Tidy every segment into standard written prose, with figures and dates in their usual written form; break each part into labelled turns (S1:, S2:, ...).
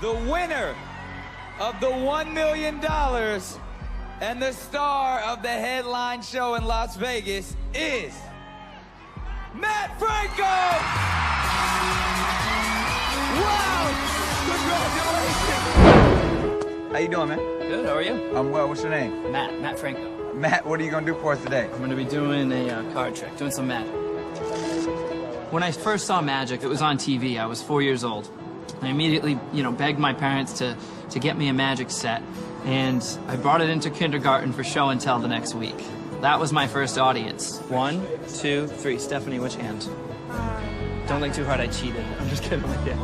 S1: the winner of the $1 million and the star of the headline show in Las Vegas is Matt Franco! Wow! Congratulations! How you doing, man?
S2: Good, how are you?
S1: I'm well. What's your name?
S2: Matt Franco.
S1: Matt, what are you gonna do for us today?
S2: I'm gonna be doing a card trick, doing some magic. When I first saw magic, it was on TV. I was 4 years old. I immediately, begged my parents to get me a magic set, and I brought it into kindergarten for show and tell the next week. That was my first audience. 1, 2, 3. Stephanie, which hand? Don't think too hard, I cheated. I'm just kidding with you.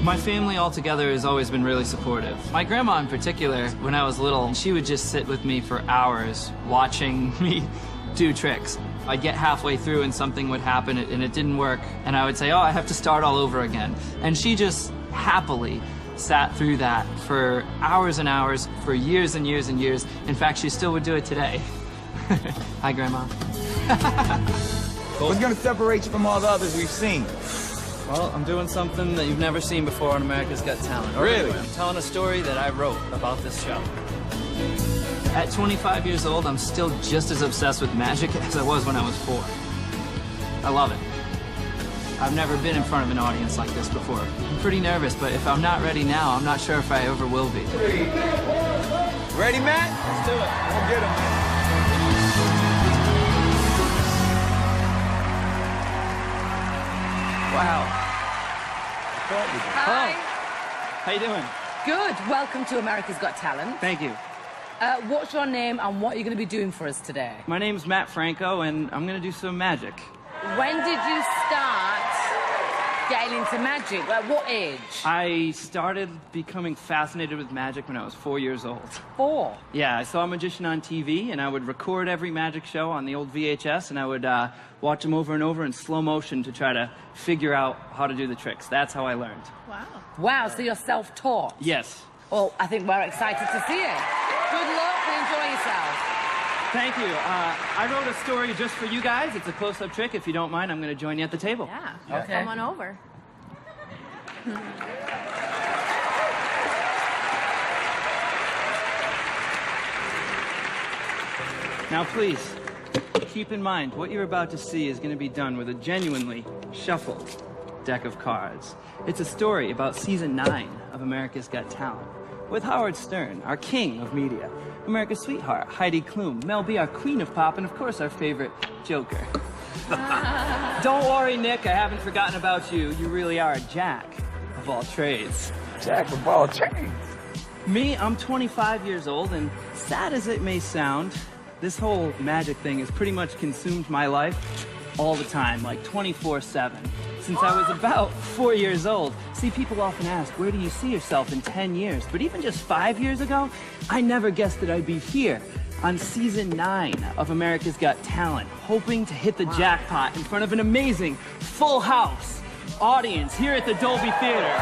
S2: My family altogether has always been really supportive. My grandma in particular, when I was little, she would just sit with me for hours watching me do tricks. I'd get halfway through and something would happen and it didn't work, and I would say, oh, I have to start all over again. And she just happily sat through that for hours and hours, for years and years and years. In fact, she still would do it today. Hi, Grandma.
S1: Cool. What's gonna separate you from all the others we've seen?
S2: Well, I'm doing something that you've never seen before on America's Got Talent.
S1: Really?
S2: I'm telling a story that I wrote about this show. At 25 years old, I'm still just as obsessed with magic as I was when I was 4. I love it. I've never been in front of an audience like this before. I'm pretty nervous, but if I'm not ready now, I'm not sure if I ever will be.
S1: Ready, Matt? Let's do it. We'll get him, man. Wow.
S3: Hi.
S2: How you doing?
S3: Good. Welcome to America's Got Talent.
S2: Thank you.
S3: What's your name and what are you going to be doing for us today?
S2: My name's Matt Franco, and I'm going to do some magic.
S3: When did you start getting into magic? At what age?
S2: I started becoming fascinated with magic when I was 4 years old.
S3: 4?
S2: Yeah, I saw a magician on TV, and I would record every magic show on the old VHS, and I would watch them over and over in slow motion to try to figure out how to do the tricks. That's how I learned.
S3: Wow. Wow, so you're self-taught?
S2: Yes.
S3: Well, I think we're excited to see it. Good luck and enjoy yourself.
S2: Thank you. I wrote a story just for you guys. It's a close-up trick. If you don't mind, I'm going to join you at the table.
S4: Yeah.
S3: Okay.
S4: Come on over.
S2: Now, please, keep in mind, what you're about to see is going to be done with a genuinely shuffled deck of cards. It's a story about season 9 of America's Got Talent, with Howard Stern, our king of media, America's sweetheart, Heidi Klum, Mel B, our queen of pop, and of course, our favorite Joker. Don't worry, Nick, I haven't forgotten about you. You really are a jack of all trades.
S1: Jack of all trades.
S2: Me, I'm 25 years old, and sad as it may sound, this whole magic thing has pretty much consumed my life all the time, like 24/7. Since I was about 4 years old. See, people often ask, where do you see yourself in 10 years? But even just 5 years ago, I never guessed that I'd be here on season 9 of America's Got Talent, hoping to hit the jackpot in front of an amazing full house audience here at the Dolby Theater.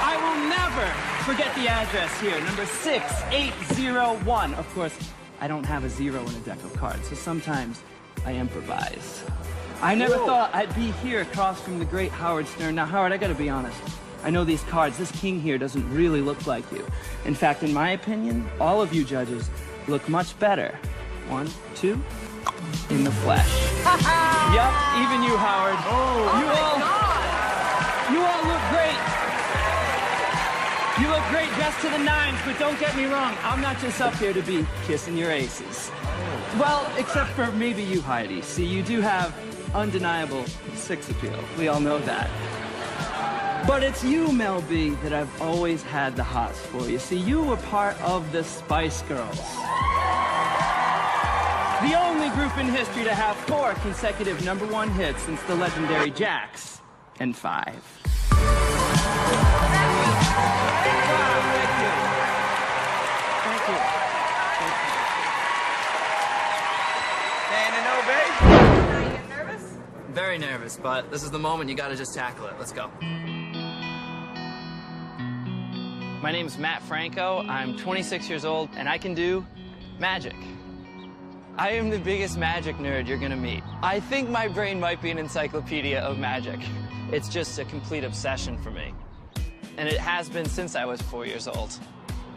S2: I will never forget the address here, number 6801. Of course, I don't have a 0 in a deck of cards, so sometimes I improvise. I never thought I'd be here across from the great Howard Stern. Now, Howard, I gotta be honest. I know these cards, this king here doesn't really look like you. In fact, in my opinion, all of you judges look much better. 1, 2, in the flesh. Yup, even you, Howard. You all look great. You look great dressed to the nines, but don't get me wrong, I'm not just up here to be kissing your aces. Well, except for maybe you, Heidi. See, you do have undeniable sex appeal. We all know that. But it's you, Mel B, that I've always had the hots for. You see, you were part of the Spice Girls. The only group in history to have 4 consecutive #1 hits since the legendary Jax and 5. Thank you.
S1: Standing ovation.
S4: Are you getting nervous?
S2: Very nervous, but this is the moment. You gotta just tackle it. Let's go. My name's Matt Franco. I'm 26 years old, and I can do magic. I am the biggest magic nerd you're gonna meet. I think my brain might be an encyclopedia of magic. It's just a complete obsession for me. and it has been since I was 4 years old.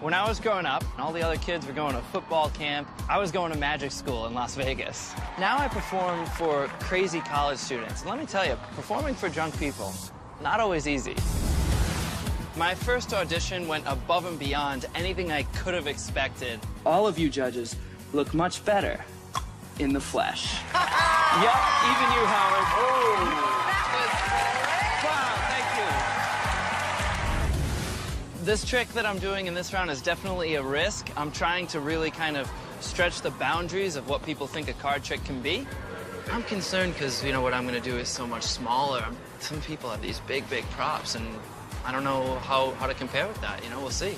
S2: When I was growing up, and all the other kids were going to football camp, I was going to magic school in Las Vegas. Now I perform for crazy college students. And let me tell you, performing for drunk people, not always easy. My first audition went above and beyond anything I could have expected. All of you judges look much better in the flesh. Yep, even you, Howard. Oh, wow, thank you. This trick that I'm doing in this round is definitely a risk. I'm trying to really kind of stretch the boundaries of what people think a card trick can be. I'm concerned because, you know, what I'm going to do is so much smaller. Some people have these big, big props, and I don't know how to compare with that. You know, we'll see.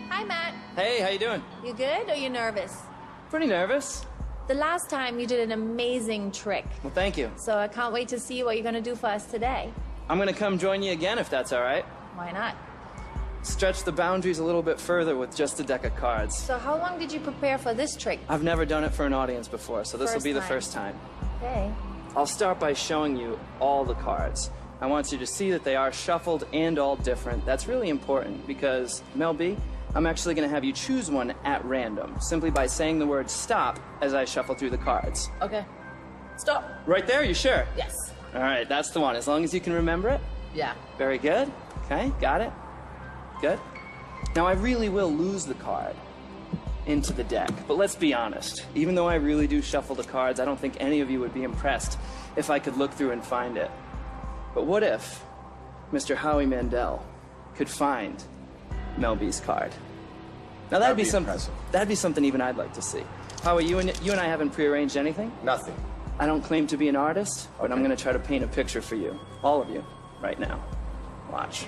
S4: Hi, Matt.
S2: Hey, how you doing?
S4: You good or you nervous?
S2: Pretty nervous.
S4: The last time you did an amazing trick.
S2: Well, thank you.
S4: So I can't wait to see what you're gonna do for us today.
S2: I'm going to come join you again if that's all right.
S4: Why not?
S2: Stretch the boundaries a little bit further with just a deck of cards.
S4: So how long did you prepare for this trick?
S2: I've never done it for an audience before, so this will be the
S4: First
S2: first time.
S4: Okay.
S2: I'll start by showing you all the cards. I want you to see that they are shuffled and all different. That's really important because, Mel B, I'm actually going to have you choose one at random, simply by saying the word stop as I shuffle through the cards.
S3: Okay. Stop.
S2: Right there, you sure?
S3: Yes.
S2: All right, that's the one. As long as you can remember it.
S3: Yeah.
S2: Very good. Okay, got it. Good. Now, I really will lose the card into the deck, but let's be honest. Even though I really do shuffle the cards, I don't think any of you would be impressed if I could look through and find it. But what if Mr. Howie Mandel could find Mel B's card? Now, that'd be
S5: impressive.
S2: That'd be something even I'd like to see. Howie, you and I haven't prearranged anything?
S5: Nothing.
S2: I don't claim to be an artist, but I'm going to try to paint a picture for you, all of you, right now. Watch.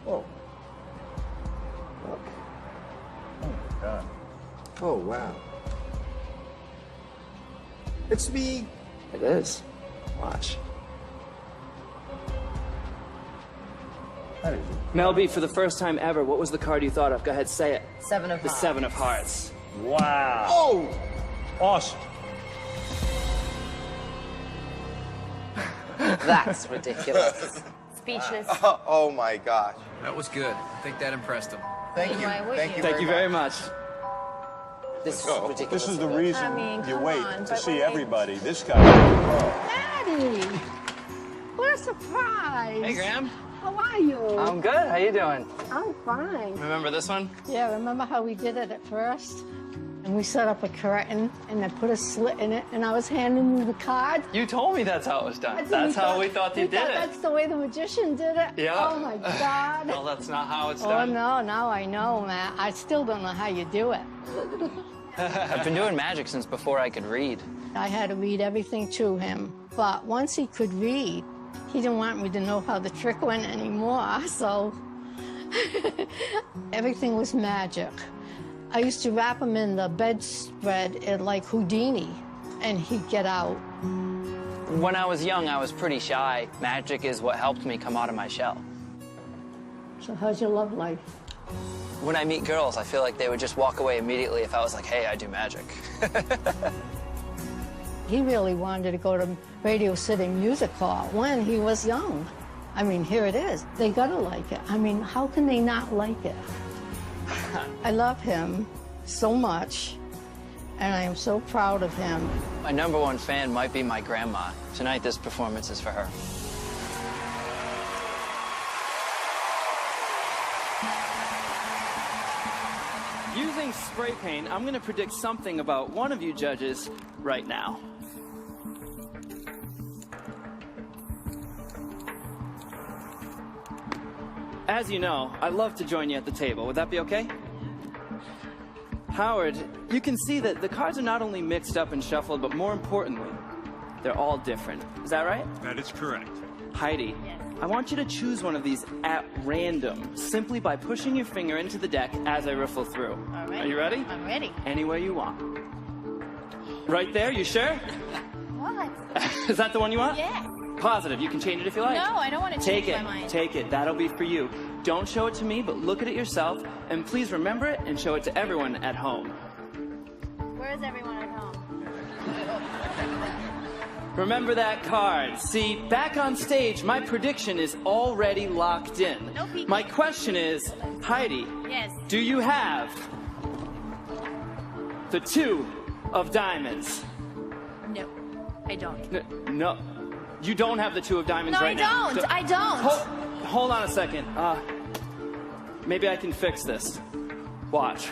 S5: Whoa. Look. Oh my God. Oh wow. It's me.
S2: It is. Watch.
S5: That is
S2: Mel B, for the first time ever, what was the card you thought of? Go ahead, say it.
S3: Seven of
S2: The
S3: Hearts.
S2: Seven of Hearts.
S6: Wow.
S5: Oh!
S6: Awesome.
S3: That's ridiculous.
S4: Speechless.
S5: Oh my gosh.
S1: That was good. I think that impressed him.
S5: Thank you.
S4: Why would
S5: Thank
S4: you?
S5: you.
S2: Thank you very much.
S3: This is
S5: go.
S3: ridiculous.
S6: This is the reason
S4: I mean,
S6: you
S4: come
S6: wait
S4: on,
S6: to
S4: but
S6: see
S4: wait.
S6: everybody. This guy.
S7: Daddy! What a surprise!
S2: Hey, Graham.
S7: How are you?
S2: I'm good. How you doing?
S7: I'm fine.
S2: Remember this one?
S7: Yeah, remember how we did it at first? And we set up a curtain, and I put a slit in it, and I was handing you the card.
S2: You told me that's how it was done.
S7: That's
S2: That's how we thought you did it.
S7: That's the way the magician did it?
S2: Yeah.
S7: Oh, my God.
S2: Well, that's not how it's
S7: Oh,
S2: done.
S7: no, now I know, Matt. I still don't know how you do it.
S2: I've been doing magic since before I could read.
S7: I had to read everything to him. But once he could read, he didn't want me to know how the trick went anymore, so everything was magic. I used to wrap him in the bedspread like Houdini, and he'd get out.
S2: When I was young, I was pretty shy. Magic is what helped me come out of my shell.
S7: So how's your love life?
S2: When I meet girls, I feel like they would just walk away immediately if I was like, hey, I do magic.
S7: He really wanted to go to Radio City Music Hall when he was young. I mean, here it is. They gotta like it. I mean, how can they not like it? I love him so much, and I am so proud of him.
S2: My #1 fan might be my grandma. Tonight, this performance is for her. Using spray paint, I'm going to predict something about one of you judges right now. As you know, I'd love to join you at the table. Would that be okay? Howard, you can see that the cards are not only mixed up and shuffled, but more importantly, they're all different. Is that right?
S6: That is correct.
S2: Heidi, I want you to choose one of these at random, simply by pushing your finger into the deck as I riffle through.
S4: All right.
S2: Are you ready?
S4: I'm ready.
S2: Anywhere you want. Right there, you sure?
S4: What?
S2: Is that the one you want?
S4: Yeah.
S2: positive. You can change it if you like.
S4: No, I don't want to change my mind.
S2: Take it. That'll be for you. Don't show it to me, but look at it yourself. And please remember it and show it to everyone at home.
S4: Where is everyone at home?
S2: Remember that card. See, back on stage, my prediction is already locked in.
S4: No peeking.
S2: My question is, Heidi,
S4: Yes.
S2: do you have the 2 of diamonds?
S4: No, I don't.
S2: No. You don't have the 2 of diamonds
S4: No,
S2: right now.
S4: I don't.
S2: Hold on a second. Maybe I can fix this. Watch.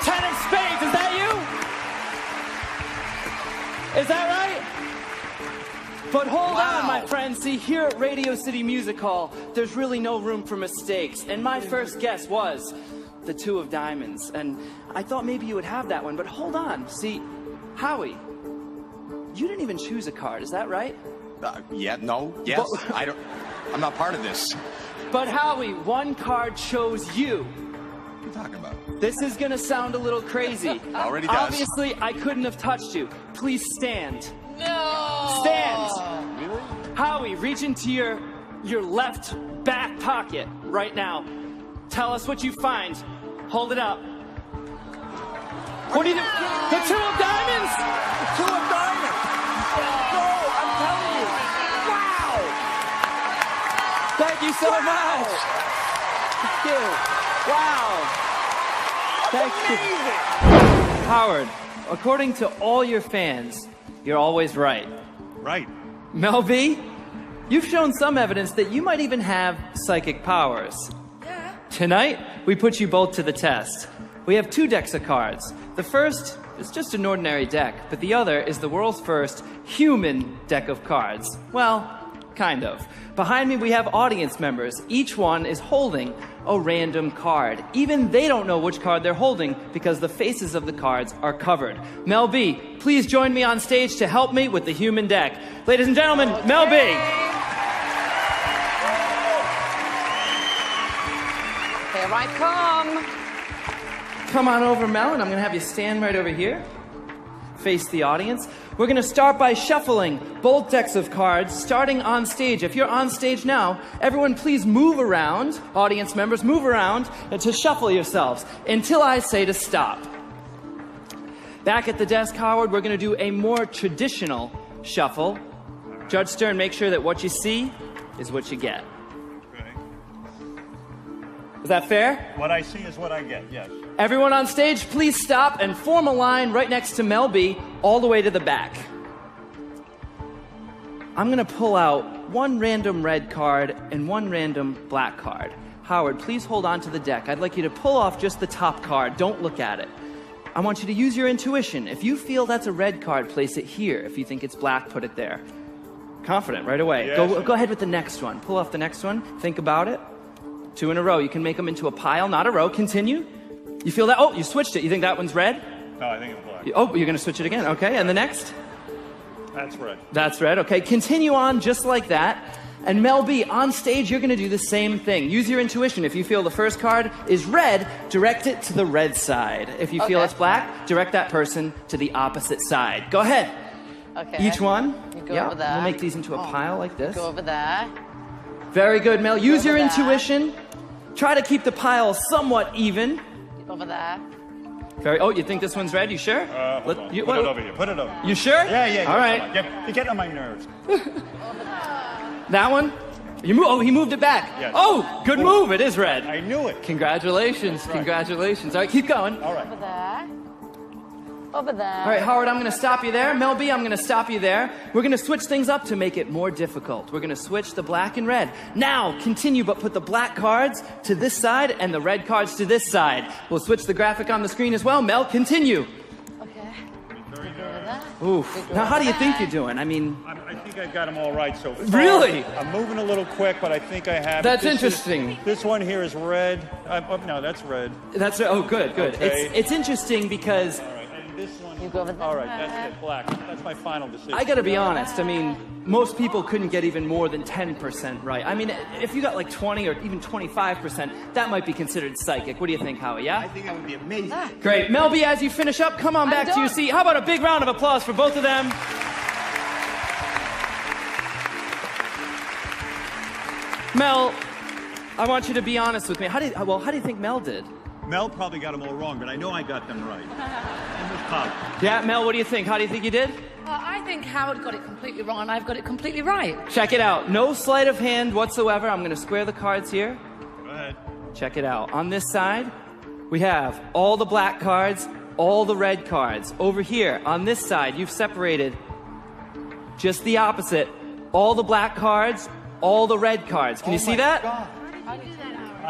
S2: 10 of spades, is that you? Is that right? But hold on, my friends. See, here at Radio City Music Hall, there's really no room for mistakes. And my first guess was the 2 of diamonds. And I thought maybe you would have that one, but hold on. See, Howie, you didn't even choose a card, is that right?
S5: Yeah, no, yes.
S2: But-
S5: I'm not part of this.
S2: But Howie, one card chose you.
S5: What are you talking about?
S2: This is gonna sound a little crazy.
S5: Already does.
S2: Obviously, I couldn't have touched you. Please stand.
S3: No!
S2: Stand!
S5: Really?
S2: Howie, reach into your left back pocket right now. Tell us what you find. Hold it up. What do you do? The 2 of diamonds?
S5: The 2 of diamonds! No, I'm telling you. Wow!
S2: Thank you so much. Thank you. Wow. Thank you. Howard, according to all your fans, you're always right.
S6: Right.
S2: Mel B, you've shown some evidence that you might even have psychic powers.
S3: Yeah.
S2: Tonight, we put you both to the test. We have 2 decks of cards. The first is just an ordinary deck, but the other is the world's first human deck of cards. Well, kind of. Behind me, we have audience members. Each one is holding a random card. Even they don't know which card they're holding because the faces of the cards are covered. Mel B, please join me on stage to help me with the human deck. Ladies and gentlemen, Mel B.
S3: Here I come.
S2: Come on over, Mel, and I'm gonna have you stand right over here. Face the audience. We're gonna start by shuffling both decks of cards, starting on stage. If you're on stage now, everyone please move around. Audience members, move around to shuffle yourselves until I say to stop. Back at the desk, Howard, we're gonna do a more traditional shuffle. Judge Stern, make sure that what you see is what you get.
S6: Okay.
S2: Is that fair?
S6: What I see is what I get, yes.
S2: Everyone on stage, please stop and form a line right next to Mel B, all the way to the back. I'm gonna pull out one random red card and one random black card. Howard, please hold on to the deck. I'd like you to pull off just the top card. Don't look at it. I want you to use your intuition. If you feel that's a red card, place it here. If you think it's black, put it there. Confident, right away.
S6: Yes.
S2: Go ahead with the next one. Pull off the next one. Think about it. 2 in a row. You can make them into a pile, not a row. Continue. You feel that? Oh, you switched it. You think that one's red?
S6: No, I think it's black.
S2: Oh, you're going to switch it again. Okay, and the next?
S6: That's red.
S2: That's red. Okay, continue on just like that. And Mel B, on stage, you're going to do the same thing. Use your intuition. If you feel the first card is red, direct it to the red side. If you feel
S3: Okay.
S2: it's black, direct that person to the opposite side. Go ahead.
S3: Okay.
S2: Each one.
S3: You go
S2: Yeah,
S3: over there.
S2: we'll make these into a pile like this.
S3: Go over there.
S2: Very good, Mel. Use your
S3: over there.
S2: intuition. Try to keep the pile somewhat even.
S3: Over there.
S2: Oh, you think this one's red? You sure?
S6: Hold on.
S2: You,
S6: Put it over here. Put it over here.
S2: You sure?
S6: Yeah.
S2: All right.
S6: Come on. You're getting on my nerves.
S2: That one? He moved it back.
S6: Yes.
S2: Oh, good move. It is red.
S6: I knew it.
S2: Congratulations.
S6: right.
S2: Congratulations. All right, keep going.
S6: All right.
S3: Over there. Over there.
S2: All right, Howard, I'm going to stop you there. Mel B, I'm going to stop you there. We're going to switch things up to make it more difficult. We're going to switch the black and red. Now, continue, but put the black cards to this side and the red cards to this side. We'll switch the graphic on the screen as well. Mel, continue.
S3: Okay.
S2: Oof. Now, how do you think you're doing? I mean,
S6: I think I got them all right so far.
S2: Really?
S6: I'm moving a little quick, but I think I have it.
S2: That's
S6: This
S2: interesting.
S6: This one here is red. No, that's red.
S2: that's, oh, good.
S6: Okay.
S2: It's interesting because
S6: All right. And this one
S3: You go with that.
S6: All right, that's it, black. That's my final decision.
S2: I gotta be honest, I mean, most people couldn't get even more than 10% right. I mean, if you got like 20 or even 25%, that might be considered psychic. What do you think, Howie, yeah?
S5: I think that would be amazing.
S2: Great. Mel B, as you finish up, come on back to your seat. How about a big round of applause for both of them? Mel, I want you to be honest with me. How do you think Mel did?
S6: Mel probably got them all wrong, but I know I got them right. And with Pop.
S2: Yeah, Mel, what do you think? How do you think you did?
S3: I think Howard got it completely wrong, and I've got it completely right.
S2: Check it out. No sleight of hand whatsoever. I'm going to square the cards here.
S6: Go ahead.
S2: Check it out. On this side, we have all the black cards, all the red cards. Over here, on this side, you've separated just the opposite. All the black cards, all the red cards. Can you see that?
S6: I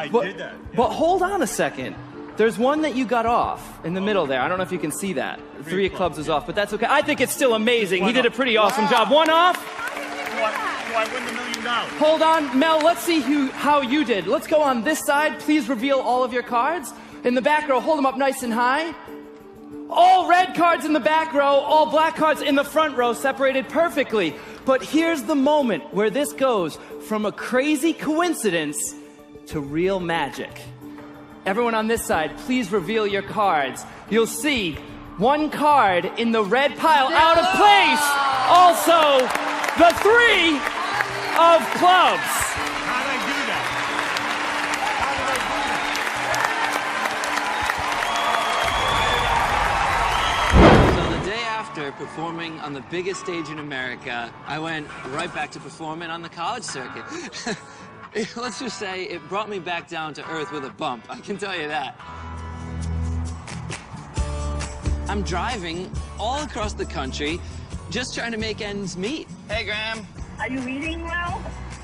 S6: did that.
S2: But hold on a second. There's one that you got off in the middle there. I don't know if you can see that. Three of clubs is off, but that's okay. I think it's still amazing. He did a pretty awesome job. One off.
S6: Do I win the $1 million?
S2: Hold on, Mel, let's see how you did. Let's go on this side. Please reveal all of your cards. In the back row, hold them up nice and high. All red cards in the back row, all black cards in the front row, separated perfectly. But here's the moment where this goes from a crazy coincidence to real magic. Everyone on this side, please reveal your cards. You'll see one card in the red pile out of place. Also, the 3 of clubs.
S6: How'd I do that?
S8: So the day after performing on the biggest stage in America, I went right back to performing on the college circuit. Let's just say it brought me back down to earth with a bump, I can tell you that. I'm driving all across the country, just trying to make ends meet. Hey, Graham.
S9: Are you eating well?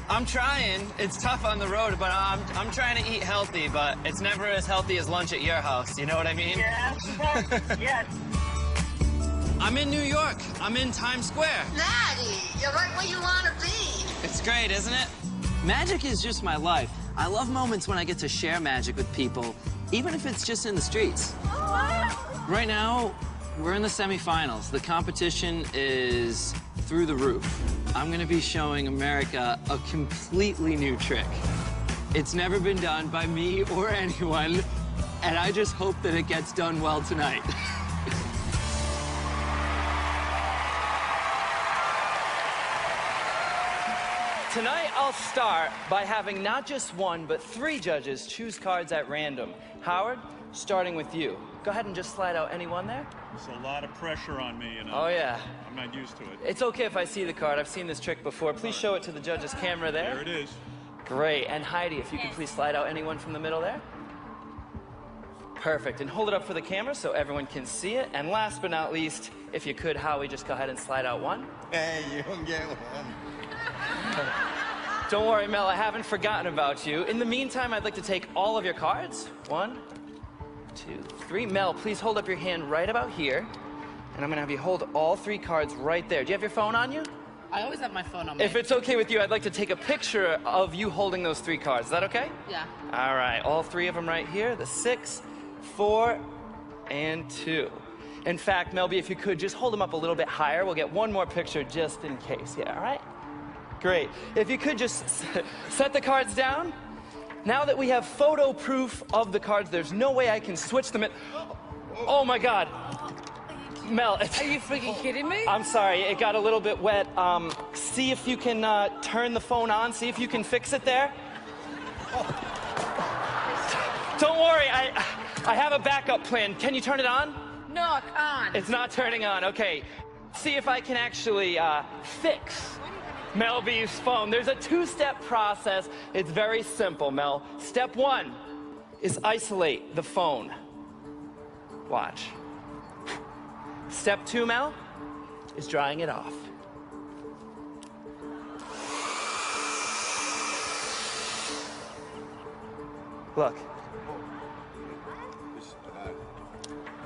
S8: I'm trying. It's tough on the road, but I'm trying to eat healthy, but it's never as healthy as lunch at your house, you know what I mean?
S9: Yes. Yes.
S8: I'm in New York. I'm in Times Square.
S9: Maddie, you're right where you want to be.
S8: It's great, isn't it? Magic is just my life. I love moments when I get to share magic with people, even if it's just in the streets. Right now, we're in the semifinals. The competition is through the roof. I'm gonna be showing America a completely new trick. It's never been done by me or anyone, and I just hope that it gets done well tonight.
S2: Tonight, I'll start by having not just one, but 3 judges choose cards at random. Howard, starting with you. Go ahead and just slide out any one there.
S6: There's a lot of pressure on me, you know.
S2: Oh, yeah.
S6: I'm not used to it.
S2: It's okay if I see the card. I've seen this trick before. Please show it to the judge's camera there.
S6: There it is.
S2: Great. And Heidi, if you could please slide out anyone from the middle there. Perfect. And hold it up for the camera so everyone can see it. And last but not least, if you could, Howie, just go ahead and slide out one.
S5: Hey, you don't get one.
S2: Don't worry, Mel, I haven't forgotten about you. In the meantime, I'd like to take all of your cards. 1, 2, 3. Mel, please hold up your hand right about here. And I'm gonna have you hold all 3 cards right there. Do you have your phone on you?
S3: I always have my phone on me.
S2: If it's okay with you, I'd like to take a picture of you holding those 3 cards. Is that okay?
S3: Yeah.
S2: All right, all 3 of them right here. The 6, 4, and 2. In fact, Mel B, if you could, just hold them up a little bit higher. We'll get one more picture just in case. Yeah, all right? Great. If you could just set the cards down. Now that we have photo proof of the cards, there's no way I can switch them. Oh my God. Mel,
S3: Are you freaking kidding me?
S2: I'm sorry, it got a little bit wet. See if you can turn the phone on. See if you can fix it there. Don't worry, I have a backup plan. Can you turn it on?
S3: No, I can't.
S2: It's not turning on. Okay. See if I can actually fix Mel B's phone. There's a 2-step process. It's very simple, Mel. Step 1 is isolate the phone. Watch. Step 2, Mel, is drying it off. Look.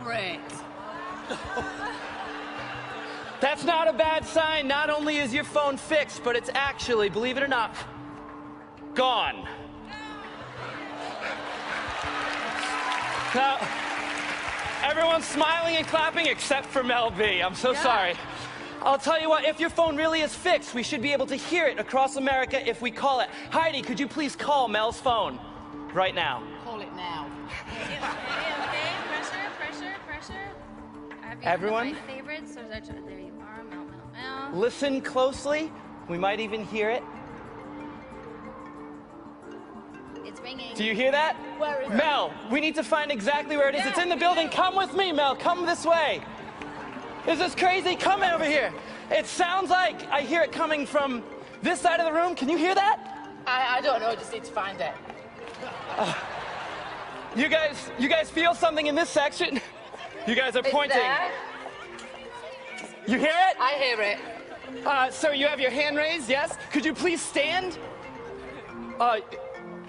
S3: Great.
S2: That's not a bad sign. Not only is your phone fixed, but it's actually, believe it or not, gone.
S8: Everyone's smiling and clapping except for Mel B. I'm so sorry. I'll tell you what, if your phone really is fixed, we should be able to hear it across America if we call it. Heidi, could you please call Mel's phone right now?
S3: Call it now.
S4: Okay, pressure. Have you
S8: Everyone?
S4: done my favorites? Or there you are, Mel.
S8: Listen closely. We might even hear it.
S4: It's ringing.
S8: Do you hear that?
S3: Where is it?
S8: Mel, we need to find exactly where it is. It's in the building. Come with me, Mel. Come this way. Is this crazy? Come over here. It sounds like I hear it coming from this side of the room. Can you hear that?
S3: I don't know. I just need to find it.
S8: You guys feel something in this section? You guys are pointing.
S3: There.
S8: You hear it?
S3: I hear it.
S8: Sir, you have your hand raised, yes? Could you please stand?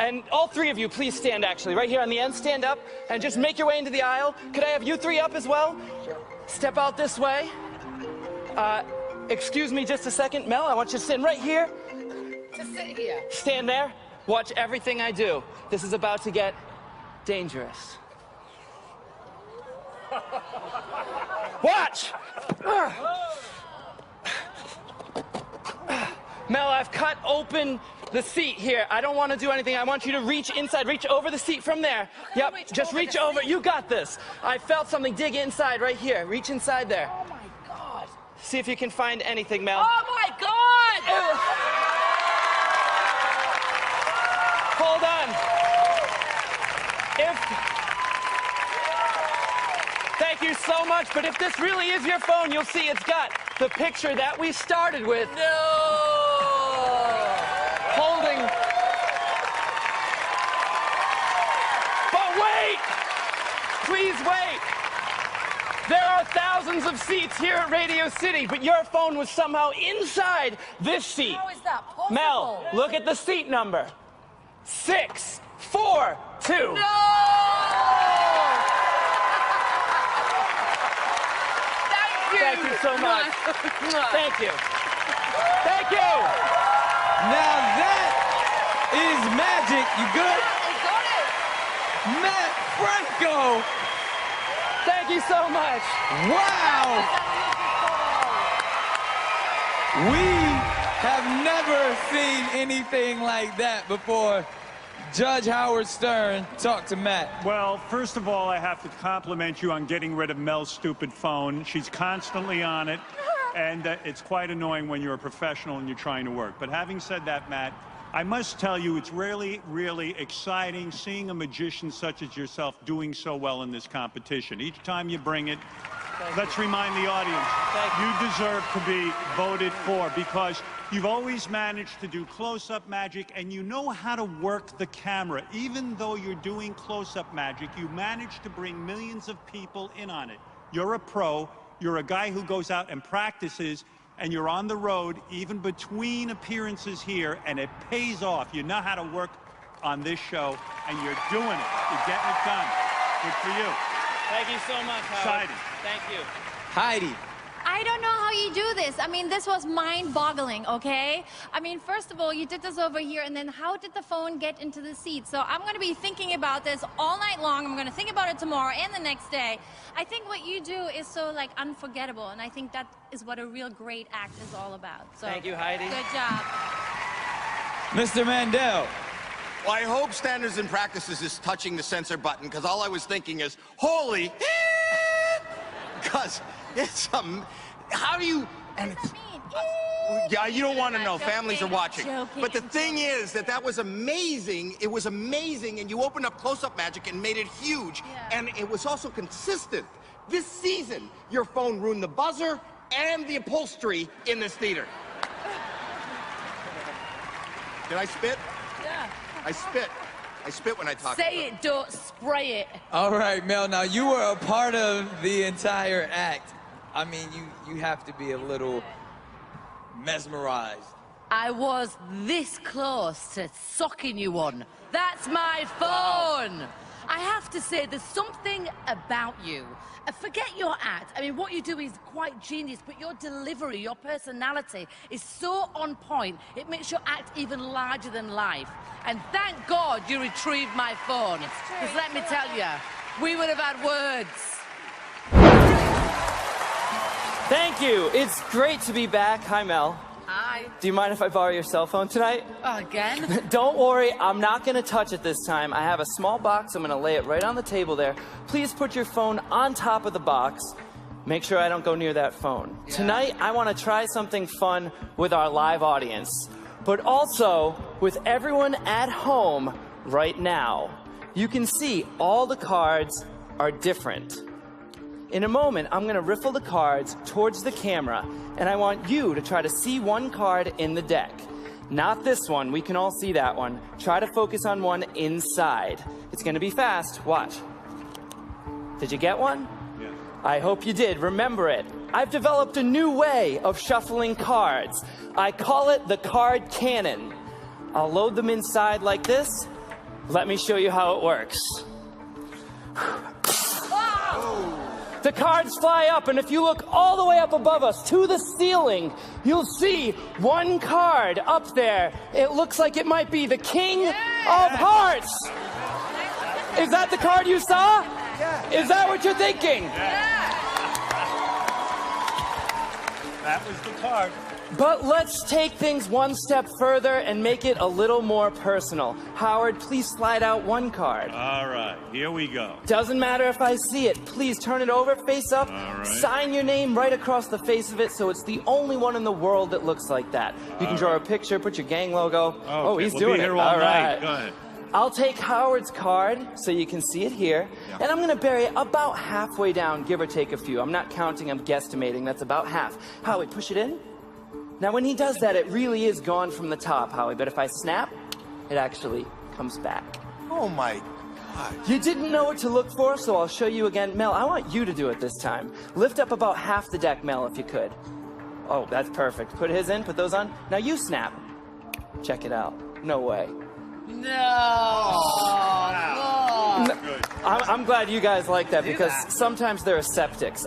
S8: And all three of you, please stand, actually. Right here on the end, stand up and just make your way into the aisle. Could I have you three up as well? Sure. Step out this way. Excuse me just a second. Mel, I want you to stand right here.
S3: To sit here.
S8: Stand there. Watch everything I do. This is about to get dangerous. Watch! Mel, I've cut open the seat here. I don't want to do anything. I want you to reach inside. Reach over the seat from there. Yep, just reach over. You got this. I felt something dig inside right here. Reach inside there.
S3: Oh my God.
S8: See if you can find anything, Mel.
S3: Oh my God!
S8: Ew. Hold on. Thank you so much, but if this really is your phone, you'll see it's got the picture that we started with.
S3: No!
S8: Holding. But wait! Please wait! There are thousands of seats here at Radio City, but your phone was somehow inside this seat.
S3: How is that possible?
S8: Mel, look at the seat number. 642.
S3: No!
S8: Thank you so much. Thank you. Thank you.
S1: Now that is magic. You good?
S3: I got it.
S1: Matt Franco.
S8: Thank you so much.
S1: Wow. We have never seen anything like that before. Judge Howard Stern, talk to Matt.
S6: Well, first of all, I have to compliment you on getting rid of Mel's stupid phone. She's constantly on it, and it's quite annoying when you're a professional and you're trying to work. But having said that, Matt, I must tell you, it's really, really exciting seeing a magician such as yourself doing so well in this competition. Each time you bring it, let's remind the audience, you deserve to be voted for because you've always managed to do close-up magic and you know how to work the camera. Even though you're doing close-up magic, you manage to bring millions of people in on it. You're a pro, you're a guy who goes out and practices, and you're on the road even between appearances here, and it pays off. You know how to work on this show, and you're doing it. You're getting it done. Good for you.
S8: Thank you so much, Howard.
S6: Exciting.
S8: Thank you.
S1: Heidi.
S4: I don't know how you do this. I mean, this was mind-boggling, okay? I mean, first of all, you did this over here, and then how did the phone get into the seat? So I'm going to be thinking about this all night long. I'm going to think about it tomorrow and the next day. I think what you do is so, like, unforgettable, and I think that is what a real great act is all about. So,
S8: Thank you, Heidi.
S4: Good job.
S1: Mr. Mandel.
S5: Well, I hope Standards and Practices is touching the censor button, because all I was thinking is, holy because it's how do you, and it's, yeah, you don't want to know, families are watching. But the thing is that was amazing, it was amazing, and you opened up close-up magic and made it huge, and it was also consistent. This season, your phone ruined the buzzer and the upholstery in this theater. Did I spit?
S3: Yeah.
S5: I spit. I spit when I talk.
S3: Say it, don't spray it.
S1: All right, Mel, now you were a part of the entire act. I mean, you have to be a little mesmerized.
S3: I was this close to socking you on. That's my phone. Wow. I have to say, there's something about you. Forget your act. I mean, what you do is quite genius, but your delivery, your personality is so on point, it makes your act even larger than life. And thank God you retrieved my phone. Because let me tell you, we would have had words.
S10: Thank you. It's great to be back. Hi, Mel.
S3: Hi.
S10: Do you mind if I borrow your cell phone tonight?
S3: Again?
S10: Don't worry, I'm not going to touch it this time. I have a small box. I'm going to lay it right on the table there. Please put your phone on top of the box. Make sure I don't go near that phone. Yeah. Tonight, I want to try something fun with our live audience, but also with everyone at home right now. You can see all the cards are different. In a moment, I'm going to riffle the cards towards the camera, and I want you to try to see one card in the deck. Not this one. We can all see that one. Try to focus on one inside. It's going to be fast. Watch. Did you get one?
S6: Yeah.
S10: I hope you did. Remember it. I've developed a new way of shuffling cards. I call it the card cannon. I'll load them inside like this. Let me show you how it works. The cards fly up, and if you look all the way up above us to the ceiling, you'll see one card up there. It looks like it might be the King of Hearts. Is that the card you saw?
S6: Yeah.
S10: Is that what you're thinking?
S6: Yeah. That was the card.
S10: But let's take things one step further and make it a little more personal. Howard, please slide out one card.
S6: All right, here we go.
S10: Doesn't matter if I see it. Please turn it over, face up.
S6: All right.
S10: Sign your name right across the face of it so it's the only one in the world that looks like that. You can draw a picture, put your gang logo.
S6: Oh,
S10: he's
S6: we'll
S10: doing
S6: be here
S10: it.
S6: all
S10: All
S6: night.
S10: right.
S6: Go ahead.
S10: I'll take Howard's card so you can see it here. Yeah. And I'm going to bury it about halfway down, give or take a few. I'm not counting, I'm guesstimating. That's about half. Howie, push it in. Now, when he does that, it really is gone from the top, Howie. But if I snap, it actually comes back.
S5: Oh, my God.
S10: You didn't know what to look for, so I'll show you again. Mel, I want you to do it this time. Lift up about half the deck, Mel, if you could. Oh, that's perfect. Put his in, put those on. Now you snap. Check it out. No way.
S3: No.
S10: I'm glad you guys like that because sometimes there are skeptics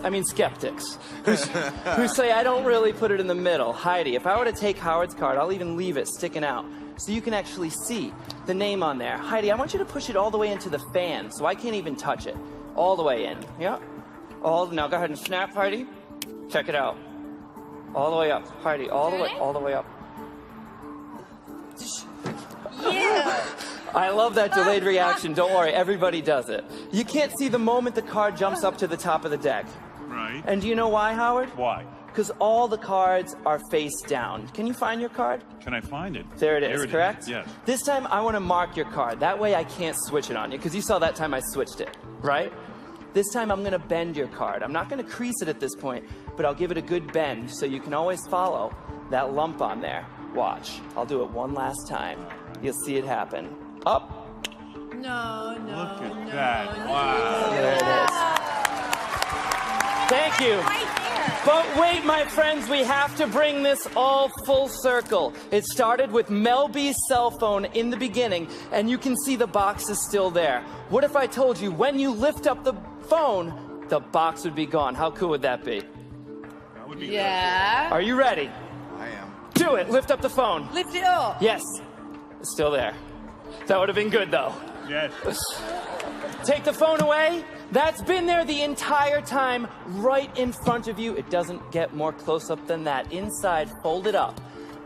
S10: who say I don't really put it in the middle. Heidi, if I were to take Howard's card, I'll even leave it sticking out so you can actually see the name on there. Heidi, I want you to push it all the way into the fan so I can't even touch it. All the way in. Yeah. Now go ahead and snap, Heidi. Check it out. All the way up. Heidi, all the way up.
S3: Yeah.
S10: I love that delayed reaction. Don't worry, everybody does it. You can't see the moment the card jumps up to the top of the deck.
S6: Right.
S10: And do you know why, Howard?
S6: Why?
S10: Because all the cards are face down. Can you find your card?
S6: Can I find it?
S10: There it is, correct?
S6: Yes.
S10: This time I want to mark your card. That way I can't switch it on you, because you saw that time I switched it, right? This time I'm going to bend your card. I'm not going to crease it at this point, but I'll give it a good bend so you can always follow that lump on there. Watch. I'll do it one last time. You'll see it happen. Up.
S3: No.
S6: Look at that. Wow.
S10: There it is. Thank you. But wait, my friends, we have to bring this all full circle. It started with Mel B's cell phone in the beginning, and you can see the box is still there. What if I told you when you lift up the phone, the box would be gone? How cool would that be?
S6: That would be
S3: good.
S10: Are you ready?
S5: I am.
S10: Do it. Lift up the phone.
S3: Lift it up.
S10: Yes. It's still there. That would have been good, though.
S6: Yes.
S10: Take the phone away. That's been there the entire time, right in front of you. It doesn't get more close-up than that. Inside, fold it up.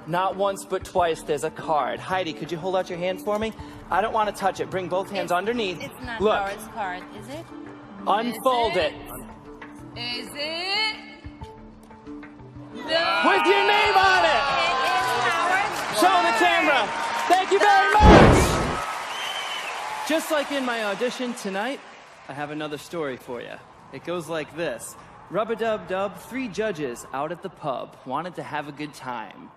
S10: Not once, but twice, there's a card. Heidi, could you hold out your hand for me? I don't want to touch it. Bring both hands underneath.
S4: It's not
S10: Look.
S4: Howard's card, is it?
S10: Unfold it.
S3: Is it?
S10: With your name on it.
S4: It is Howard's
S10: Show the camera. Thank you very much. Just like in my audition tonight, I have another story for you. It goes like this. Rub-a-dub-dub, 3 judges out at the pub wanted to have a good time.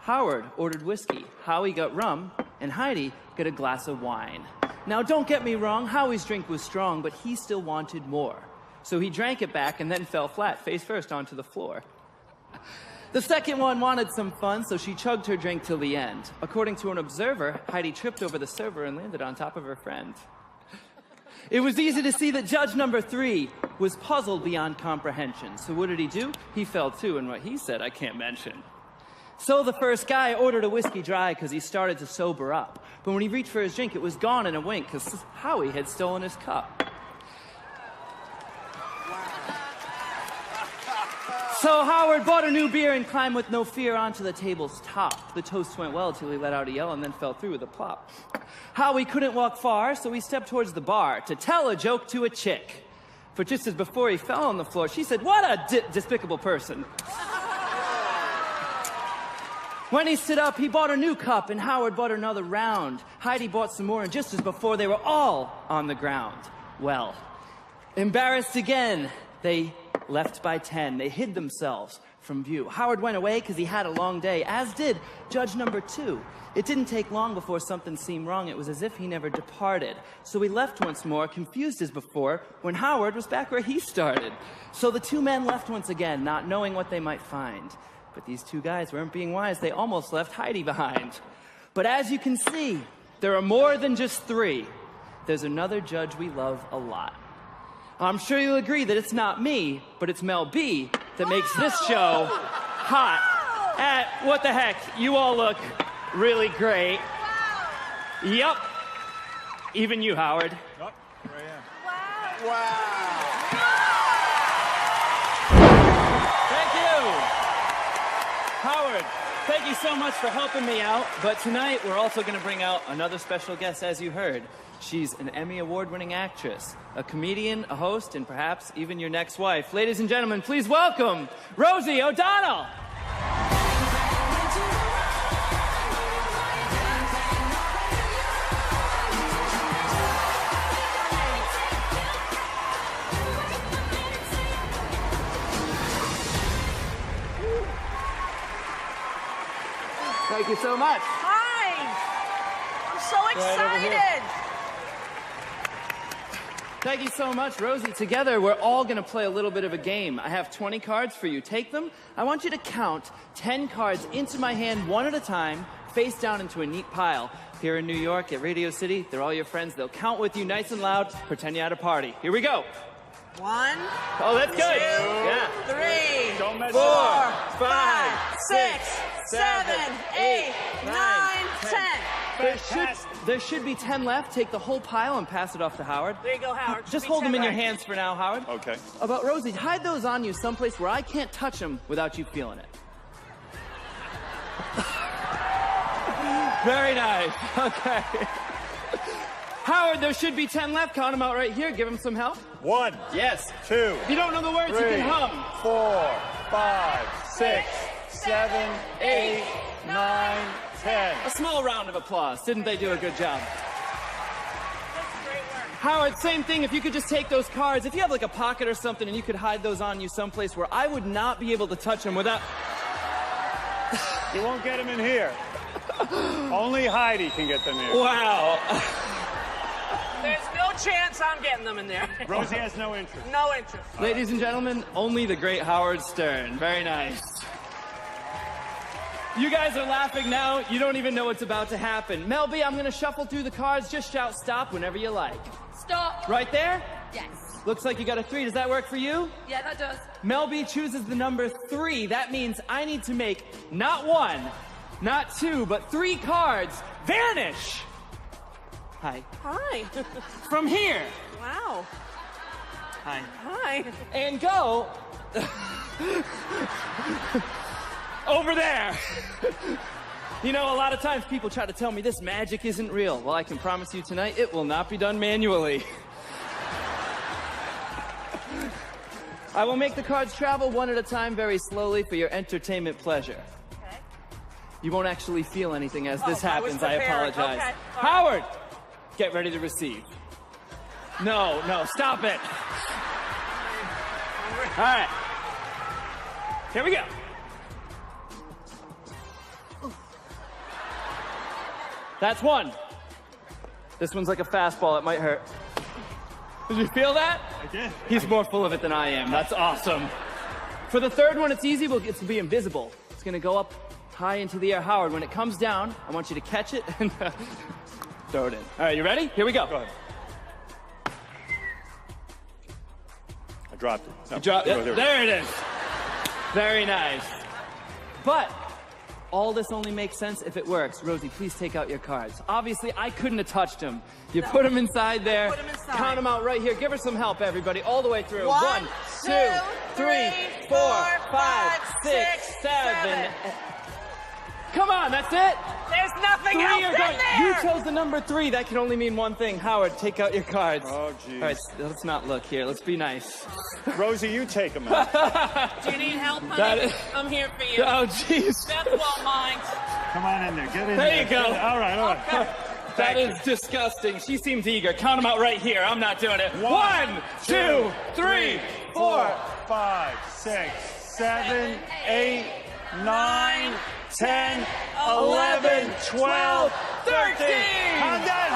S10: Howard ordered whiskey, Howie got rum, and Heidi got a glass of wine. Now, don't get me wrong, Howie's drink was strong, but he still wanted more. So he drank it back and then fell flat, face first, onto the floor. The second one wanted some fun, so she chugged her drink till the end. According to an observer, Heidi tripped over the server and landed on top of her friend. It was easy to see that judge number 3 was puzzled beyond comprehension. So what did he do? He fell too, and what he said I can't mention. So the first guy ordered a whiskey dry because he started to sober up. But when he reached for his drink, it was gone in a wink because Howie had stolen his cup. So Howard bought a new beer and climbed with no fear onto the table's top. The toast went well till he let out a yell and then fell through with a plop. Howie couldn't walk far, so he stepped towards the bar to tell a joke to a chick. But just as before he fell on the floor, she said, "What a despicable person." When he stood up, he bought a new cup, and Howard bought another round. Heidi bought some more, and just as before, they were all on the ground. Well, embarrassed again, they left by 10. They hid themselves from view. Howard went away because he had a long day, as did judge number 2. It didn't take long before something seemed wrong. It was as if he never departed. So he left once more, confused as before, when Howard was back where he started. So the 2 men left once again, not knowing what they might find. But these 2 guys weren't being wise. They almost left Heidi behind. But as you can see, there are more than just 3. There's another judge we love a lot. I'm sure you'll agree that it's not me, but it's Mel B that makes this show hot. What the heck? You all look really great. Yup. Even you, Howard.
S6: Oh, here I am.
S5: Wow.
S10: Thank you. Howard, thank you so much for helping me out. But tonight, we're also going to bring out another special guest, as you heard. She's an Emmy Award-winning actress, a comedian, a host, and perhaps even your next wife. Ladies and gentlemen, please welcome Rosie O'Donnell. Thank you so much.
S11: Hi! I'm so excited!
S10: Thank you so much, Rosie. Together, we're all going to play a little bit of a game. I have 20 cards for you. Take them. I want you to count 10 cards into my hand, one at a time, face down into a neat pile. Here in New York at Radio City, they're all your friends. They'll count with you nice and loud. Pretend you're at a party. Here we go.
S11: 1,
S10: Oh, that's good.
S11: 2,
S10: Yeah.
S11: 3,
S6: Don't mess
S11: 4,
S6: up.
S11: 5, 6, 7, 8, 9, 10.
S10: There should be 10 left. Take the whole pile and pass it off to Howard.
S11: There you go, Howard.
S10: Just hold them in your hands for now, Howard.
S6: Okay.
S10: About Rosie, hide those on you someplace where I can't touch them without you feeling it. Very nice. Okay. Howard, there should be 10 left. Count them out right here. Give him some help.
S6: 1.
S10: Yes.
S6: 2.
S10: If you don't know the words,
S6: 3,
S10: you can hum.
S6: 4, 5, 6, 7, 8, 9, 10.
S10: A small round of applause. Didn't they do a good job? Howard, same thing. If you could just take those cards, if you have like a pocket or something and you could hide those on you someplace where I would not be able to touch them without...
S6: You won't get them in here. Only Heidi can get them here.
S10: Wow.
S11: There's no chance I'm getting them in there.
S6: Rosie has no interest.
S11: No interest.
S10: Ladies and gentlemen, only the great Howard Stern. Very nice. You guys are laughing now. You don't even know what's about to happen. Mel B, I'm going to shuffle through the cards. Just shout stop whenever you like.
S3: Stop.
S10: Right there?
S3: Yes.
S10: Looks like you got a 3. Does that work for you?
S3: Yeah, that does.
S10: Mel B chooses the number 3. That means I need to make not 1, not 2, but 3 cards vanish. Hi.
S11: Hi.
S10: From here.
S11: Wow.
S10: Hi.
S11: Hi.
S10: And go over there. You know, a lot of times people try to tell me this magic isn't real. Well, I can promise you tonight it will not be done manually. I will make the cards travel one at a time very slowly for your entertainment pleasure.
S11: Okay.
S10: You won't actually feel anything as this happens. I
S11: prepared.
S10: apologize.
S11: Okay.
S10: Howard, get ready to receive. No, stop it. All right. Here we go. That's 1. This one's like a fastball. It might hurt. Did you feel that?
S6: I did.
S10: He's more full of it than I am. That's awesome. For the third one, it's easy. It's to be invisible. It's going to go up high into the air. Howard, when it comes down, I want you to catch it and throw it in. All right, you ready? Here we go.
S6: Go ahead. I dropped it. No.
S10: You dropped it. There it is. Very nice. But all this only makes sense if it works. Rosie, please take out your cards. Obviously, I couldn't have touched them. You put them inside there.
S11: Put 'em inside.
S10: Count them out right here. Give her some help, everybody, all the way through.
S11: 1, 2, 3, 4, 5,
S10: 6, 7. Come on, that's it.
S11: There's nothing else in there.
S10: You chose the number 3. That can only mean one thing. Howard, take out your cards.
S6: Oh, geez.
S10: All right, let's not look here. Let's be nice.
S6: Rosie, you take them out.
S11: Do you need help, honey? I'm here for you.
S10: Oh, jeez.
S11: Beth won't mind.
S6: Come on in there. Get in there.
S10: There you go.
S6: All right, all right.
S11: Okay.
S10: That is disgusting. She seems eager. Count them out right here. I'm not doing it. 1, 2, 3, 4,
S6: 5, 6, 7, 8, 9, 10, 11, 12, 13. How'd that